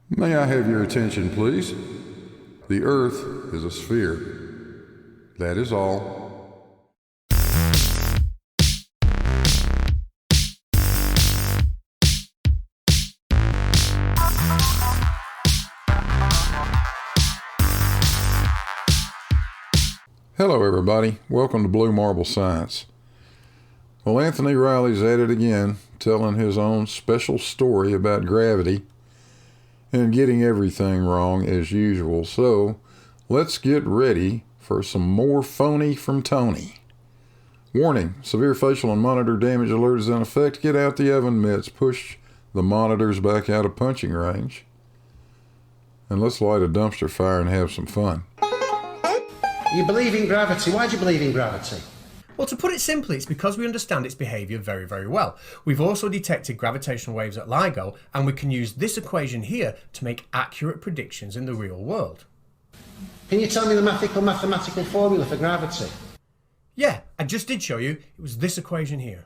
May I have your attention, please? The Earth is a sphere. That is all. Hello, everybody. Welcome to Blue Marble Science. Well, Anthony Riley's at it again, telling his own special story about gravity and getting everything wrong as usual. So let's get ready for some more phony from Tony. Warning, severe facial and monitor damage alert is in effect. Get out the oven mitts. Push the monitors back out of punching range. And let's light a dumpster fire and have some fun. You believe in gravity. Why do you believe in gravity? Well, to put it simply, it's because we understand its behaviour very, very well. We've also detected gravitational waves at LIGO, and we can use this equation here to make accurate predictions in the real world. Can you tell me the mathematical formula for gravity? Yeah, I just did show you. It was this equation here.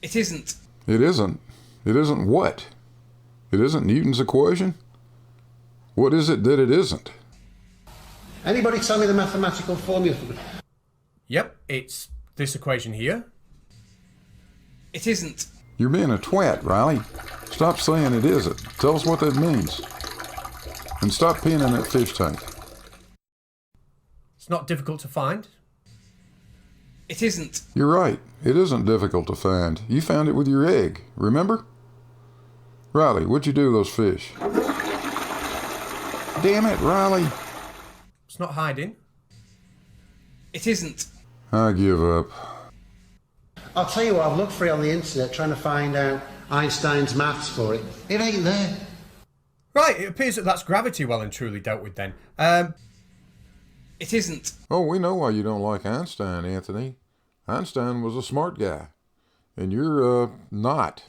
It isn't. It isn't. It isn't what? It isn't Newton's equation? What is it that it isn't? Anybody tell me the mathematical formula for gravity? Yep, it's this equation here. It isn't. You're being a twat, Riley. Stop saying it isn't. Tell us what that means. And stop peeing in that fish tank. It's not difficult to find. It isn't. You're right. It isn't difficult to find. You found it with your egg, remember? Riley, what'd you do to those fish? Damn it, Riley. It's not hiding. It isn't. I give up. I'll tell you what, I've looked for it on the internet trying to find out Einstein's maths for it. It ain't there. Right, it appears that that's gravity well and truly dealt with then. It isn't. Oh, we know why you don't like Einstein, Anthony. Einstein was a smart guy. And you're, not.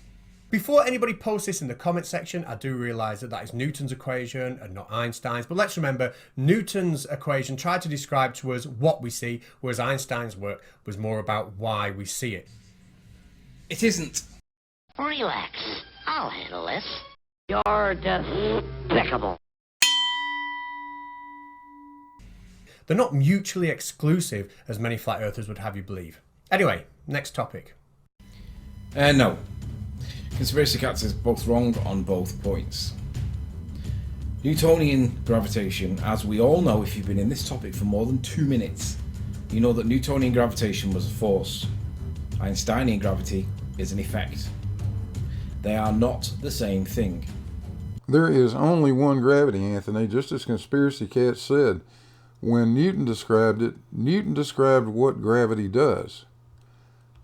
Before anybody posts this in the comment section, I do realise that that is Newton's equation and not Einstein's. But let's remember, Newton's equation tried to describe to us what we see, whereas Einstein's work was more about why we see it. It isn't. Relax. I'll handle this. You're despicable. They're not mutually exclusive, as many flat earthers would have you believe. Anyway, next topic. No. Conspiracy Cats is both wrong on both points. Newtonian gravitation, as we all know if you've been in this topic for more than 2 minutes, you know that Newtonian gravitation was a force. Einsteinian gravity is an effect. They are not the same thing. There is only one gravity, Anthony, just as Conspiracy Cat said. When Newton described it, Newton described what gravity does.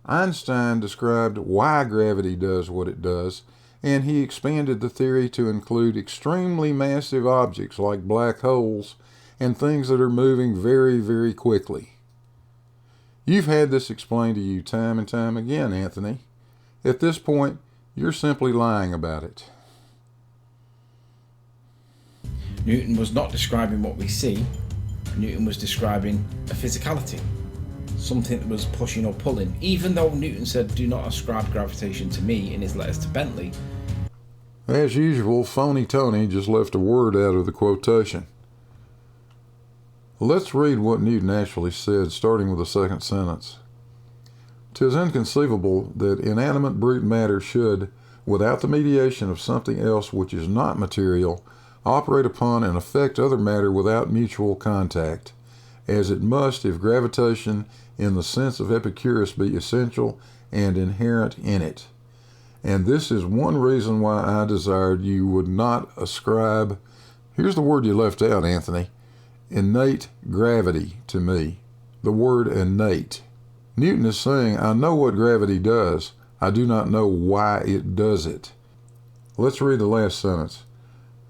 Einstein described why gravity does what it does, and he expanded the theory to include extremely massive objects like black holes and things that are moving very, very quickly. You've had this explained to you time and time again, Anthony. At this point, you're simply lying about it. Newton was not describing what we see. Newton was describing a physicality. Something that was pushing or pulling. Even though Newton said, "Do not ascribe gravitation to me" in his letters to Bentley. As usual, Phony Tony just left a word out of the quotation. Let's read what Newton actually said, starting with the second sentence. "'Tis inconceivable that inanimate brute matter should, without the mediation of something else which is not material, operate upon and affect other matter without mutual contact, as it must if gravitation in the sense of Epicurus be essential and inherent in it. And this is one reason why I desired you would not ascribe," here's the word you left out, Anthony, "innate gravity to me." The word innate. Newton is saying, I know what gravity does. I do not know why it does it. Let's read the last sentence.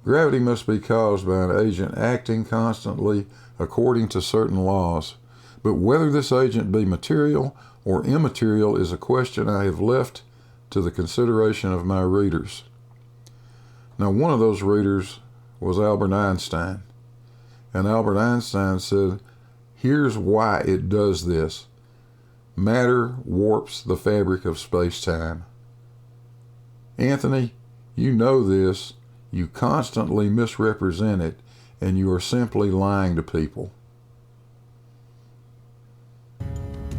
"Gravity must be caused by an agent acting constantly according to certain laws. But whether this agent be material or immaterial is a question I have left to the consideration of my readers." Now, one of those readers was Albert Einstein. And Albert Einstein said, here's why it does this. Matter warps the fabric of space-time. Anthony, you know this. You constantly misrepresent it, and you are simply lying to people.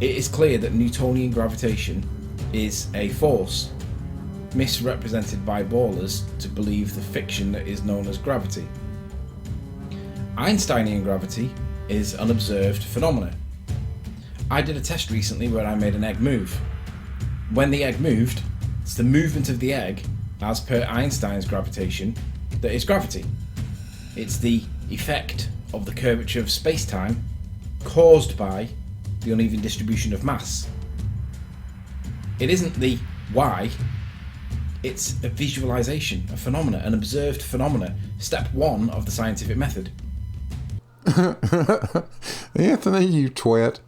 It is clear that Newtonian gravitation is a force misrepresented by ballers to believe the fiction that is known as gravity. Einsteinian gravity is an observed phenomenon. I did a test recently where I made an egg move. When the egg moved, it's the movement of the egg, as per Einstein's gravitation, that is gravity. It's the effect of the curvature of space-time caused by the uneven distribution of mass. It isn't the why, it's a visualization, a phenomena, an observed phenomena, step one of the scientific method. Anthony, you twat.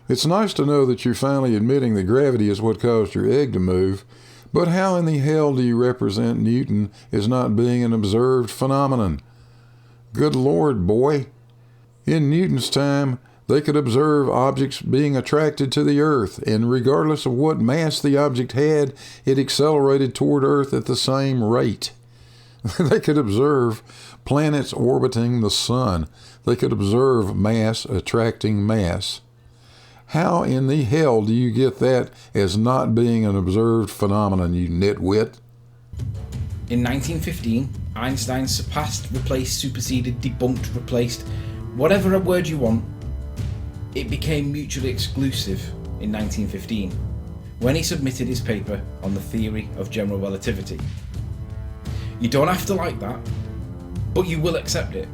It's nice to know that you're finally admitting that gravity is what caused your egg to move, but how in the hell do you represent Newton as not being an observed phenomenon? Good Lord, boy. In Newton's time, they could observe objects being attracted to the Earth, and regardless of what mass the object had, it accelerated toward Earth at the same rate. They could observe planets orbiting the sun. They could observe mass attracting mass. How in the hell do you get that as not being an observed phenomenon, you nitwit? In 1915, Einstein surpassed, replaced, superseded, debunked, replaced, whatever a word you want. It became mutually exclusive in 1915, when he submitted his paper on the theory of general relativity. You don't have to like that, but you will accept it.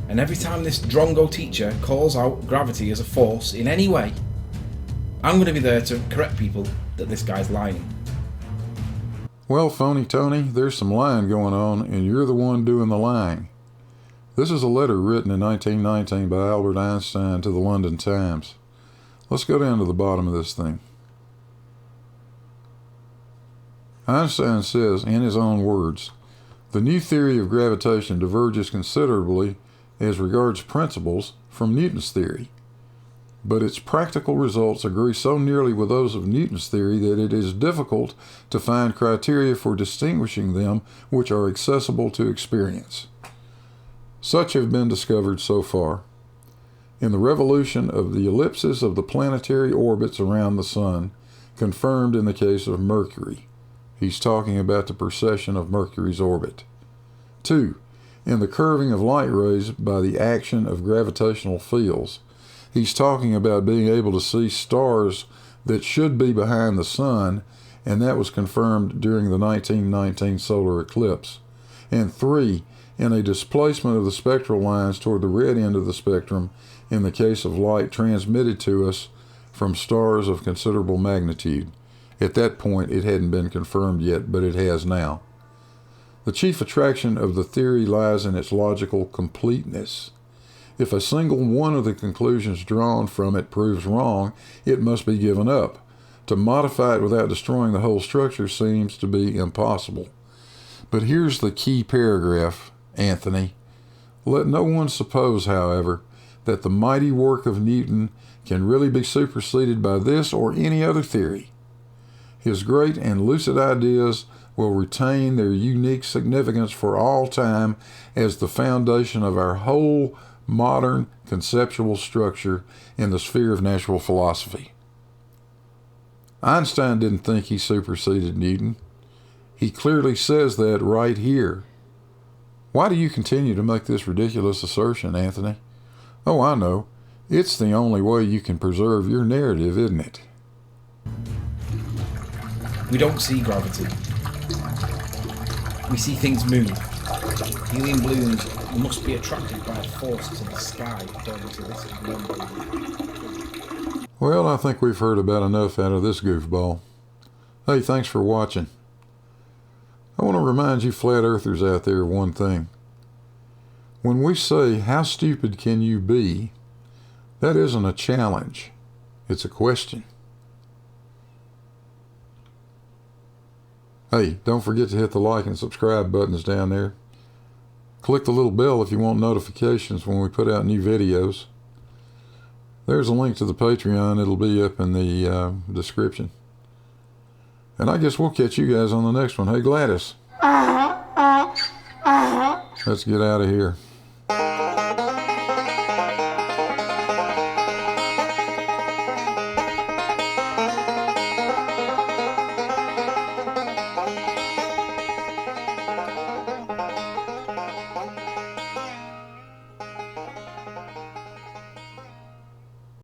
And every time this drongo teacher calls out gravity as a force in any way, I'm going to be there to correct people that this guy's lying. Well, Phony Tony, there's some lying going on, and you're the one doing the lying. This is a letter written in 1919 by Albert Einstein to the London Times. Let's go down to the bottom of this thing. Einstein says, in his own words, "The new theory of gravitation diverges considerably as regards principles from Newton's theory, but its practical results agree so nearly with those of Newton's theory that it is difficult to find criteria for distinguishing them which are accessible to experience. Such have been discovered so far. In the revolution of the ellipses of the planetary orbits around the sun, confirmed in the case of Mercury." He's talking about the precession of Mercury's orbit. 2. In the curving of light rays by the action of gravitational fields. He's talking about being able to see stars that should be behind the sun, and that was confirmed during the 1919 solar eclipse. And 3. In a displacement of the spectral lines toward the red end of the spectrum in the case of light transmitted to us from stars of considerable magnitude. At that point, it hadn't been confirmed yet, but it has now. The chief attraction of the theory lies in its logical completeness. If a single one of the conclusions drawn from it proves wrong, it must be given up. To modify it without destroying the whole structure seems to be impossible. But here's the key paragraph, Anthony. Let no one suppose, however, that the mighty work of Newton can really be superseded by this or any other theory. His great and lucid ideas will retain their unique significance for all time as the foundation of our whole modern conceptual structure in the sphere of natural philosophy. Einstein didn't think he superseded Newton. He clearly says that right here. Why do you continue to make this ridiculous assertion, Anthony? Oh, I know. It's the only way you can preserve your narrative, isn't it? We don't see gravity. We see things move. Helium balloons must be attracted by a force to the sky, according to this experiment. Well, I think we've heard about enough out of this goofball. Hey, thanks for watching. I want to remind you flat earthers out there of one thing. When we say, "How stupid can you be?" that isn't a challenge. It's a question. Hey, don't forget to hit the like and subscribe buttons down there. Click the little bell if you want notifications when we put out new videos. There's a link to the Patreon. It'll be up in the description. And I guess we'll catch you guys on the next one. Hey, Gladys. Let's get out of here.